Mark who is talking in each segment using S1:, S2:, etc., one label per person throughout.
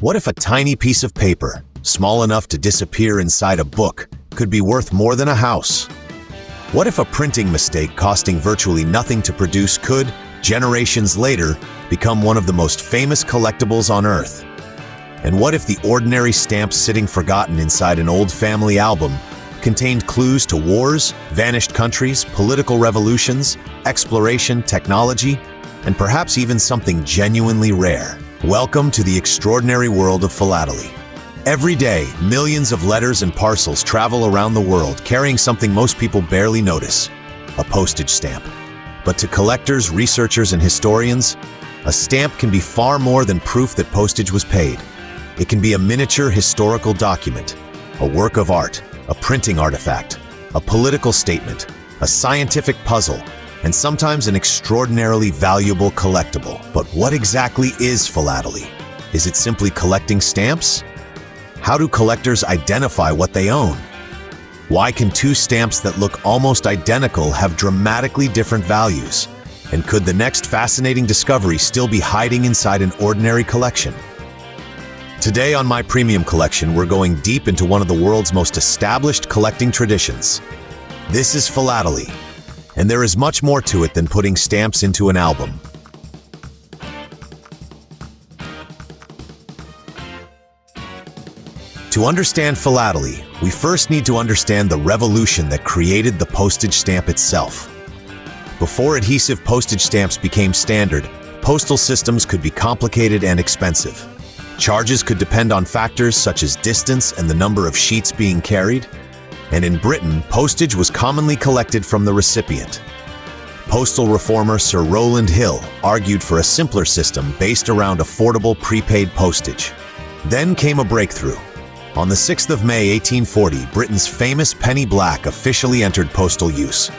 S1: What if a tiny piece of paper, small enough to disappear inside a book, could be worth more than a house? What if a printing mistake costing virtually nothing to produce could, generations later, become one of the most famous collectibles on Earth? And what if the ordinary stamp sitting forgotten inside an old family album contained clues to wars, vanished countries, political revolutions, exploration, technology, and perhaps even something genuinely rare? Welcome to the extraordinary world of philately. Every day, millions of letters and parcels travel around the world carrying something most people barely notice: a postage stamp. But to collectors, researchers, and historians, a stamp can be far more than proof that postage was paid. It can be a miniature historical document, a work of art, a printing artifact, a political statement, a scientific puzzle, and sometimes an extraordinarily valuable collectible. But what exactly is philately? Is it simply collecting stamps? How do collectors identify what they own? Why can two stamps that look almost identical have dramatically different values? And could the next fascinating discovery still be hiding inside an ordinary collection? Today on My Premium Collection, we're going deep into one of the world's most established collecting traditions. This is philately, and there is much more to it than putting stamps into an album. To understand philately, we first need to understand the revolution that created the postage stamp itself. Before adhesive postage stamps became standard, postal systems could be complicated and expensive. Charges could depend on factors such as distance and the number of sheets being carried. And in Britain, postage was commonly collected from the recipient. Postal reformer Sir Rowland Hill argued for a simpler system based around affordable prepaid postage. Then came a breakthrough. On the 6th of May 1840, Britain's famous penny black officially entered postal use.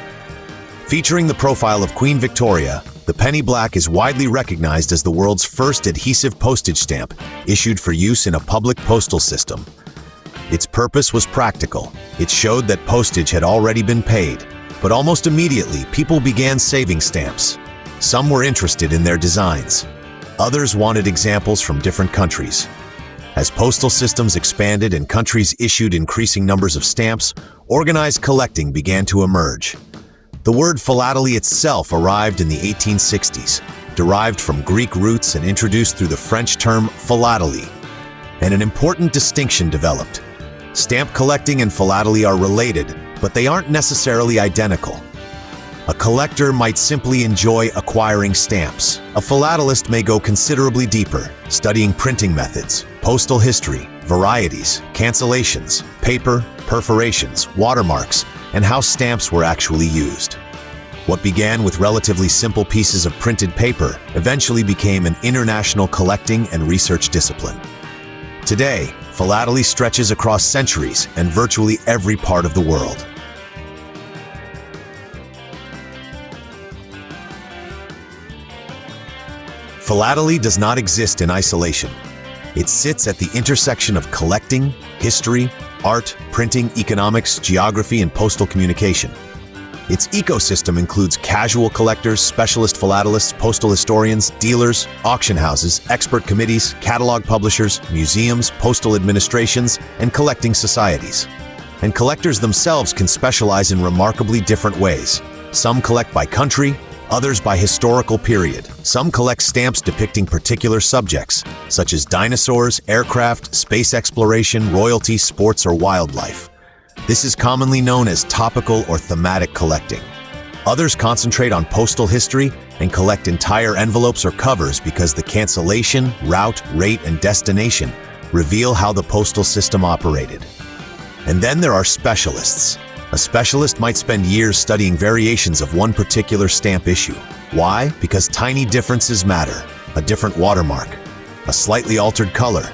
S1: Featuring the profile of Queen Victoria, the penny black is widely recognized as the world's first adhesive postage stamp issued for use in a public postal system. Its purpose was practical. It showed that postage had already been paid, but almost immediately people began saving stamps. Some were interested in their designs. Others wanted examples from different countries. As postal systems expanded and countries issued increasing numbers of stamps, organized collecting began to emerge. The word philately itself arrived in the 1860s, derived from Greek roots and introduced through the French term philately. And an important distinction developed. Stamp collecting and philately are related, but they aren't necessarily identical. A collector might simply enjoy acquiring stamps. A philatelist may go considerably deeper, studying printing methods, postal history, varieties, cancellations, paper, perforations, watermarks, and how stamps were actually used. What began with relatively simple pieces of printed paper eventually became an international collecting and research discipline. Today, philately stretches across centuries and virtually every part of the world. Philately does not exist in isolation. It sits at the intersection of collecting, history, art, printing, economics, geography, and postal communication. Its ecosystem includes casual collectors, specialist philatelists, postal historians, dealers, auction houses, expert committees, catalog publishers, museums, postal administrations, and collecting societies. And collectors themselves can specialize in remarkably different ways. Some collect by country, others by historical period. Some collect stamps depicting particular subjects, such as dinosaurs, aircraft, space exploration, royalty, sports, or wildlife. This is commonly known as topical or thematic collecting. Others concentrate on postal history and collect entire envelopes or covers because the cancellation, route, rate, and destination reveal how the postal system operated. And then there are specialists. A specialist might spend years studying variations of one particular stamp issue. Why? Because tiny differences matter. A different watermark, a slightly altered color,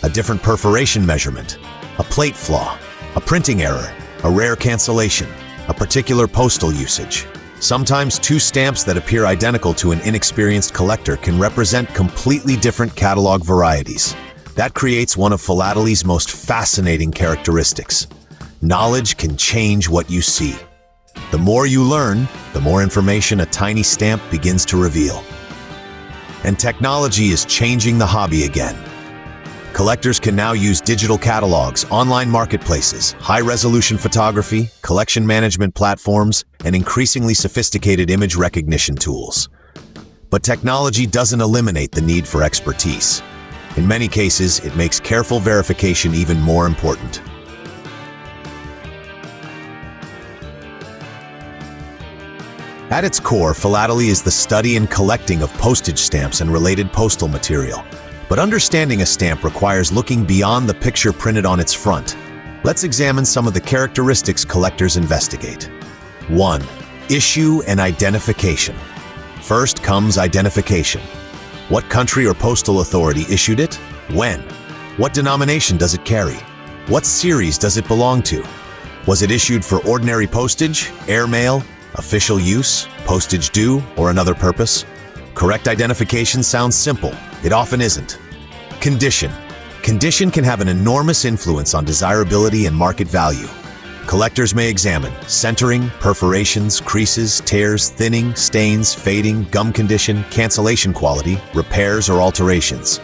S1: a different perforation measurement, a plate flaw, a printing error, a rare cancellation, a particular postal usage. Sometimes two stamps that appear identical to an inexperienced collector can represent completely different catalog varieties. That creates one of philately's most fascinating characteristics. Knowledge can change what you see. The more you learn, the more information a tiny stamp begins to reveal. And technology is changing the hobby again. Collectors can now use digital catalogs, online marketplaces, high-resolution photography, collection management platforms, and increasingly sophisticated image recognition tools. But technology doesn't eliminate the need for expertise. In many cases, it makes careful verification even more important. At its core, philately is the study and collecting of postage stamps and related postal material. But understanding a stamp requires looking beyond the picture printed on its front. Let's examine some of the characteristics collectors investigate. 1. Issue and identification. First comes identification. What country or postal authority issued it? When? What denomination does it carry? What series does it belong to? Was it issued for ordinary postage, airmail, official use, postage due, or another purpose? Correct identification sounds simple. It often isn't. Condition. Condition can have an enormous influence on desirability and market value. Collectors may examine centering, perforations, creases, tears, thinning, stains, fading, gum condition, cancellation quality, repairs, or alterations.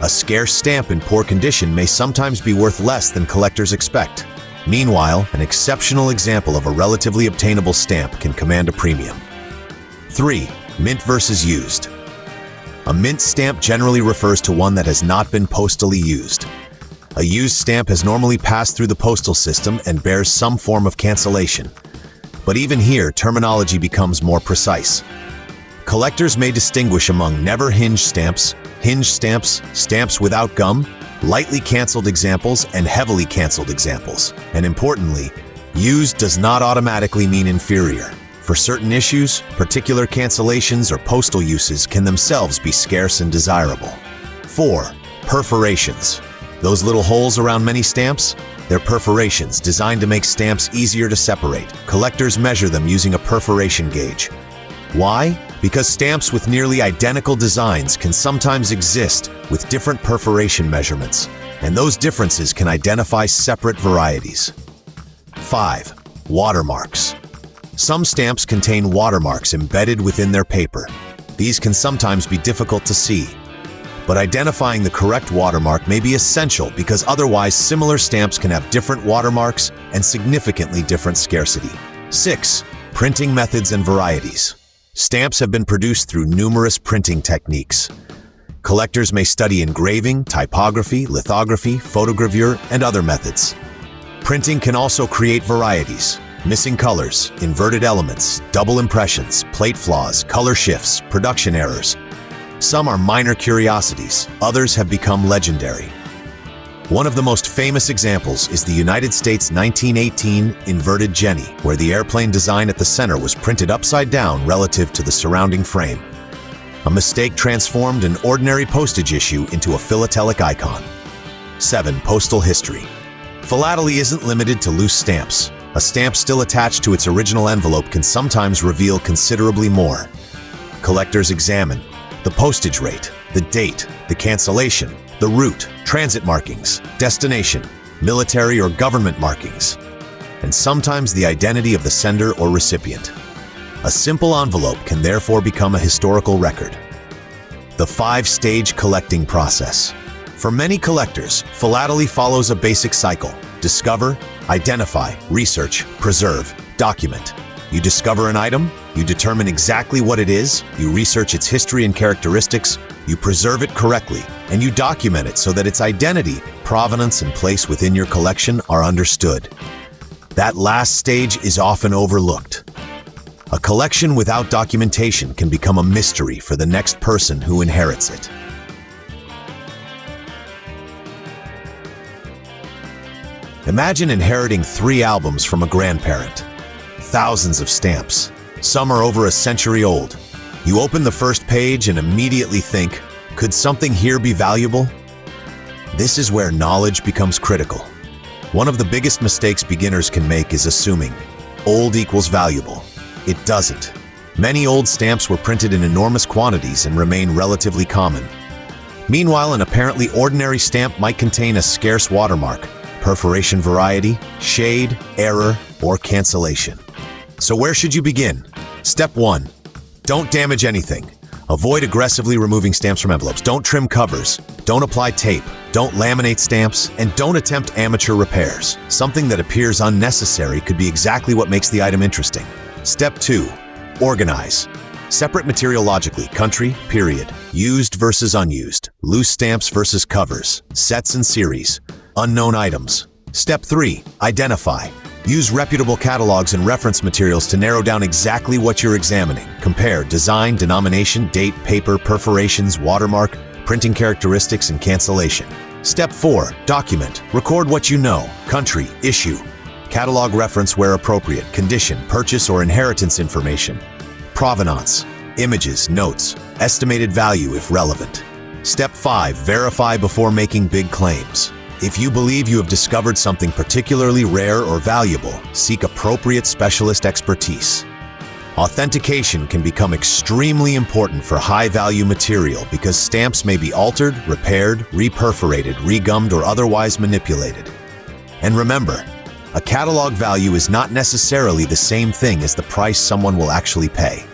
S1: A scarce stamp in poor condition may sometimes be worth less than collectors expect. Meanwhile, an exceptional example of a relatively obtainable stamp can command a premium. 3. Mint versus used. A mint stamp generally refers to one that has not been postally used. A used stamp has normally passed through the postal system and bears some form of cancellation. But even here, terminology becomes more precise. Collectors may distinguish among never hinged stamps, stamps without gum, lightly canceled examples, and heavily canceled examples. And importantly, used does not automatically mean inferior. For certain issues, particular cancellations or postal uses can themselves be scarce and desirable. 4. Perforations. Those little holes around many stamps? They're perforations designed to make stamps easier to separate. Collectors measure them using a perforation gauge. Why? Because stamps with nearly identical designs can sometimes exist with different perforation measurements, and those differences can identify separate varieties. 5. Watermarks. Some stamps contain watermarks embedded within their paper. These can sometimes be difficult to see, but identifying the correct watermark may be essential because otherwise similar stamps can have different watermarks and significantly different scarcity. 6. Printing methods and varieties. Stamps have been produced through numerous printing techniques. Collectors may study engraving, typography, lithography, photogravure, and other methods. Printing can also create varieties. Missing colors, inverted elements, double impressions, plate flaws, color shifts, production errors. Some are minor curiosities, others have become legendary. One of the most famous examples is the United States 1918 inverted Jenny, where the airplane design at the center was printed upside down relative to the surrounding frame. A mistake transformed an ordinary postage issue into a philatelic icon. 7. Postal history. Philately isn't limited to loose stamps. A stamp still attached to its original envelope can sometimes reveal considerably more. Collectors examine the postage rate, the date, the cancellation, the route, transit markings, destination, military or government markings, and sometimes the identity of the sender or recipient. A simple envelope can therefore become a historical record. The 5-stage collecting process. For many collectors, philately follows a basic cycle: discover, identify, research, preserve, document. You discover an item, you determine exactly what it is, you research its history and characteristics, you preserve it correctly, and you document it so that its identity, provenance, and place within your collection are understood. That last stage is often overlooked. A collection without documentation can become a mystery for the next person who inherits it. Imagine inheriting 3 albums from a grandparent. Thousands of stamps. Some are over a century old. You open the first page and immediately think, could something here be valuable? This is where knowledge becomes critical. One of the biggest mistakes beginners can make is assuming old equals valuable. It doesn't. Many old stamps were printed in enormous quantities and remain relatively common. Meanwhile, an apparently ordinary stamp might contain a scarce watermark, perforation variety, shade, error, or cancellation. So where should you begin? Step 1. Don't damage anything. Avoid aggressively removing stamps from envelopes. Don't trim covers. Don't apply tape. Don't laminate stamps. And don't attempt amateur repairs. Something that appears unnecessary could be exactly what makes the item interesting. Step 2. Organize. Separate material logically. Country, period. Used versus unused. Loose stamps versus covers. Sets and series. Unknown items. Step 3. Identify. Use reputable catalogs and reference materials to narrow down exactly what you're examining. Compare design, denomination, date, paper, perforations, watermark, printing characteristics, and cancellation. Step 4. Document. Record what you know. Country, issue. Catalog reference where appropriate. Condition, purchase or inheritance information. Provenance. Images, notes. Estimated value if relevant. Step 5. Verify before making big claims. If you believe you have discovered something particularly rare or valuable, seek appropriate specialist expertise. Authentication can become extremely important for high-value material because stamps may be altered, repaired, reperforated, regummed, or otherwise manipulated. And remember, a catalog value is not necessarily the same thing as the price someone will actually pay.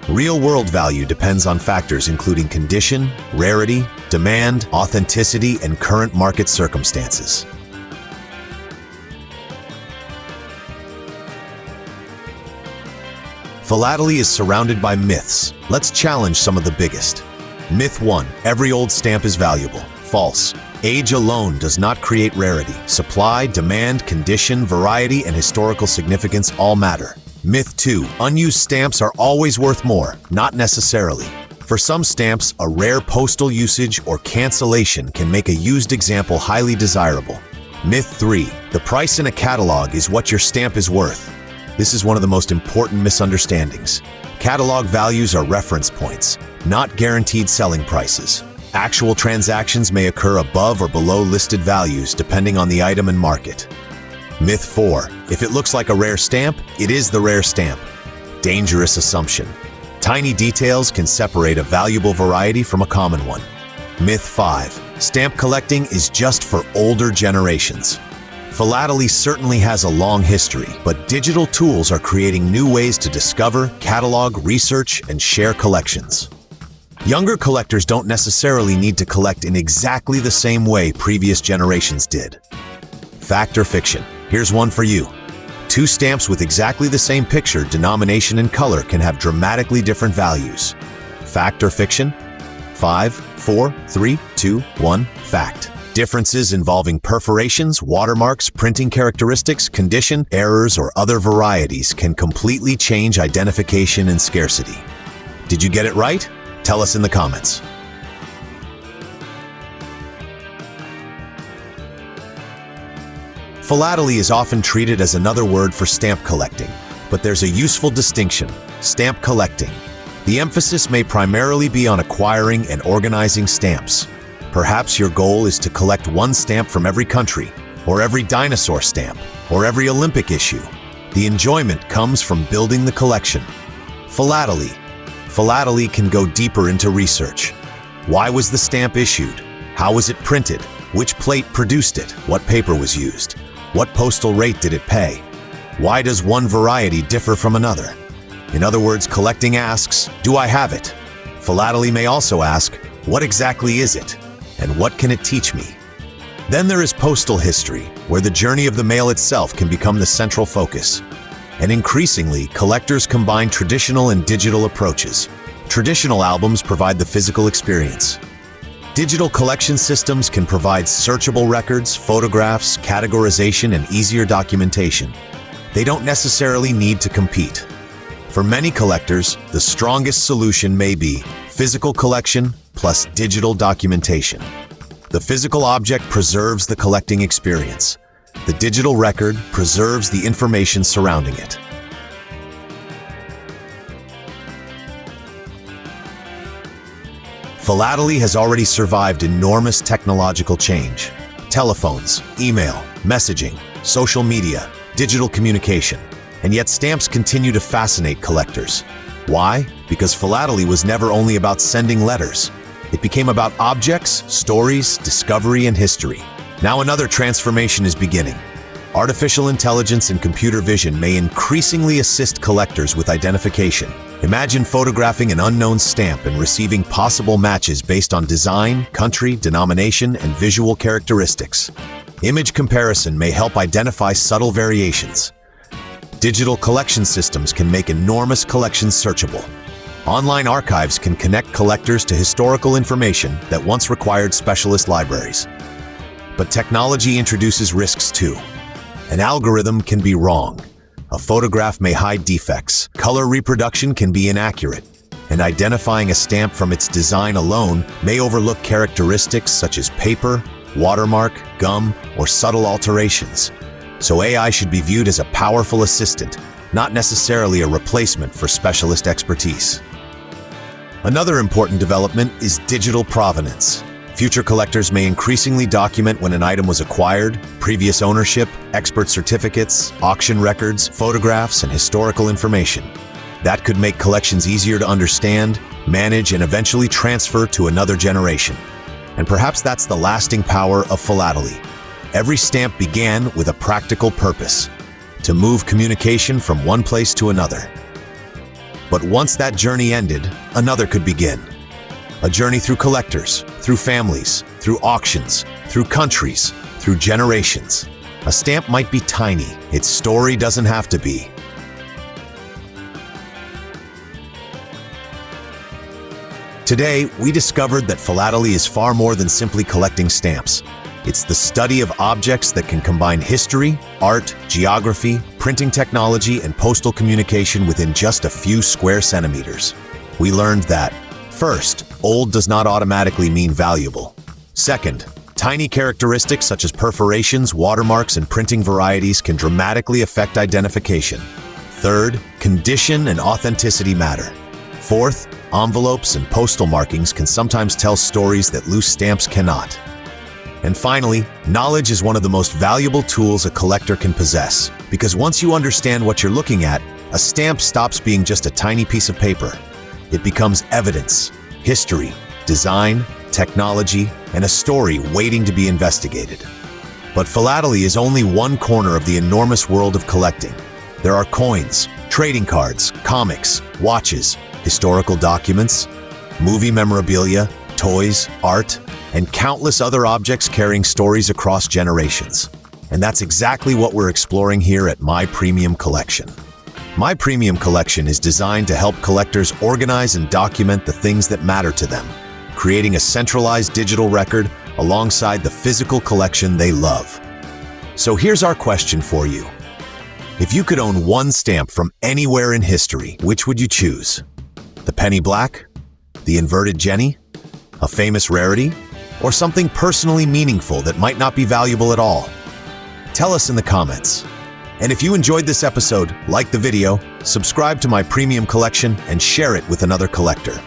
S1: Real-world value depends on factors including condition, rarity, demand, authenticity, and current market circumstances. Philately is surrounded by myths. Let's challenge some of the biggest. Myth 1. Every old stamp is valuable. False. Age alone does not create rarity. Supply, demand, condition, variety, and historical significance all matter. Myth 2. Unused stamps are always worth more. Not necessarily. For some stamps, a rare postal usage or cancellation can make a used example highly desirable. Myth 3. The price in a catalog is what your stamp is worth. This is one of the most important misunderstandings. Catalog values are reference points, not guaranteed selling prices. Actual transactions may occur above or below listed values depending on the item and market. Myth 4. If it looks like a rare stamp, it is the rare stamp. Dangerous assumption. Tiny details can separate a valuable variety from a common one. Myth 5. Stamp collecting is just for older generations. Philately certainly has a long history, but digital tools are creating new ways to discover, catalog, research, and share collections. Younger collectors don't necessarily need to collect in exactly the same way previous generations did. Fact or fiction? Here's one for you. 2 stamps with exactly the same picture, denomination, and color can have dramatically different values. Fact or fiction? 5, 4, 3, 2, 1, fact. Differences involving perforations, watermarks, printing characteristics, condition, errors, or other varieties can completely change identification and scarcity. Did you get it right? Tell us in the comments. Philately is often treated as another word for stamp collecting, but there's a useful distinction: stamp collecting. The emphasis may primarily be on acquiring and organizing stamps. Perhaps your goal is to collect one stamp from every country, or every dinosaur stamp, or every Olympic issue. The enjoyment comes from building the collection. Philately. Philately can go deeper into research. Why was the stamp issued? How was it printed? Which plate produced it? What paper was used? What postal rate did it pay? Why does one variety differ from another? In other words, collecting asks, do I have it? Philately may also ask, what exactly is it? And what can it teach me? Then there is postal history, where the journey of the mail itself can become the central focus. And increasingly, collectors combine traditional and digital approaches. Traditional albums provide the physical experience. Digital collection systems can provide searchable records, photographs, categorization, and easier documentation. They don't necessarily need to compete. For many collectors, the strongest solution may be physical collection plus digital documentation. The physical object preserves the collecting experience. The digital record preserves the information surrounding it. Philately has already survived enormous technological change. Telephones, email, messaging, social media, digital communication. And yet stamps continue to fascinate collectors. Why? Because philately was never only about sending letters. It became about objects, stories, discovery, and history. Now another transformation is beginning. Artificial intelligence and computer vision may increasingly assist collectors with identification, Imagine photographing an unknown stamp and receiving possible matches based on design, country, denomination, and visual characteristics. Image comparison may help identify subtle variations. Digital collection systems can make enormous collections searchable. Online archives can connect collectors to historical information that once required specialist libraries. But technology introduces risks too. An algorithm can be wrong. A photograph may hide defects. Color reproduction can be inaccurate. And identifying a stamp from its design alone may overlook characteristics such as paper, watermark, gum, or subtle alterations. So AI should be viewed as a powerful assistant, not necessarily a replacement for specialist expertise. Another important development is digital provenance. Future collectors may increasingly document when an item was acquired, previous ownership, expert certificates, auction records, photographs, and historical information. That could make collections easier to understand, manage, and eventually transfer to another generation. And perhaps that's the lasting power of philately. Every stamp began with a practical purpose: to move communication from one place to another. But once that journey ended, another could begin. A journey through collectors, through families, through auctions, through countries, through generations. A stamp might be tiny, its story doesn't have to be. Today, we discovered that philately is far more than simply collecting stamps. It's the study of objects that can combine history, art, geography, printing technology, and postal communication within just a few square centimeters. We learned that, first, old does not automatically mean valuable. Second, tiny characteristics such as perforations, watermarks, and printing varieties can dramatically affect identification. Third, condition and authenticity matter. Fourth, envelopes and postal markings can sometimes tell stories that loose stamps cannot. And finally, knowledge is one of the most valuable tools a collector can possess, because once you understand what you're looking at, a stamp stops being just a tiny piece of paper. It becomes evidence, history, design, technology, and a story waiting to be investigated. But philately is only one corner of the enormous world of collecting. There are coins, trading cards, comics, watches, historical documents, movie memorabilia, toys, art, and countless other objects carrying stories across generations. And that's exactly what we're exploring here at My Premium Collection. My Premium Collection is designed to help collectors organize and document the things that matter to them, creating a centralized digital record alongside the physical collection they love. So here's our question for you. If you could own one stamp from anywhere in history, which would you choose? The penny black? The inverted Jenny? A famous rarity? Or something personally meaningful that might not be valuable at all? Tell us in the comments. And if you enjoyed this episode, like the video, subscribe to My Premium Collection, and share it with another collector.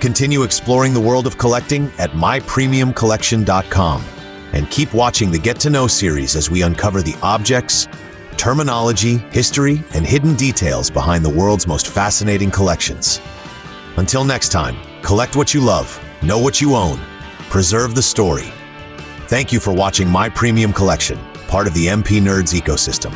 S1: Continue exploring the world of collecting at mypremiumcollection.com. And keep watching the Get to Know series as we uncover the objects, terminology, history, and hidden details behind the world's most fascinating collections. Until next time, collect what you love, know what you own, preserve the story. Thank you for watching My Premium Collection, part of the MP Nerds ecosystem.